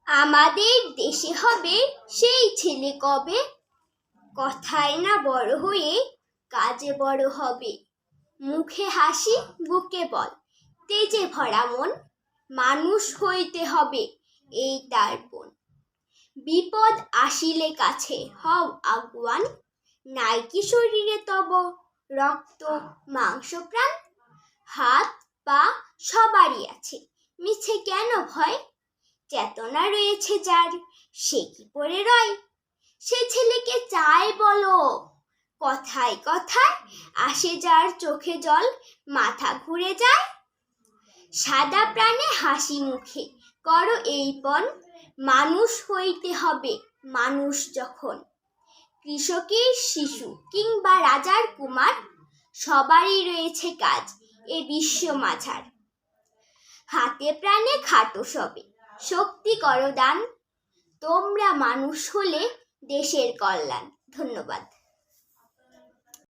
আমাদের দেশে হবে সেই ছেলে কবে, কথায় না বড় হয়ে কাজে বড় হবে। মুখে হাসি বুকে বল, তেজে ভরা মন, মানুষ হইতে হবে এই তার পণ। বিপদ আসিলে কাছে হও আগুয়ান, নাই কি শরীরে তব রক্ত মাংস প্রাণ। হাত পা সবারই আছে, মিছে কেন ভয়, চেতনা রয়েছে যার সে কি পড়ে রয়। সে ছেলেকে চাই বলো, কথায় কথায় আসে যার চোখে জল, মাথা ঘুরে যায়। সাদা প্রাণে হাসি মুখে করো এই পণ, মানুষ হইতে হবে মানুষ যখন। কৃষকের শিশু কিংবা রাজার কুমার, সবারই রয়েছে কাজ এ বিশ্ব মাঝার। হাতে প্রাণে খাটো সবে, শক্তি করো দান, তোমরা মানুষ হলে দেশের কল্যাণ। ধন্যবাদ।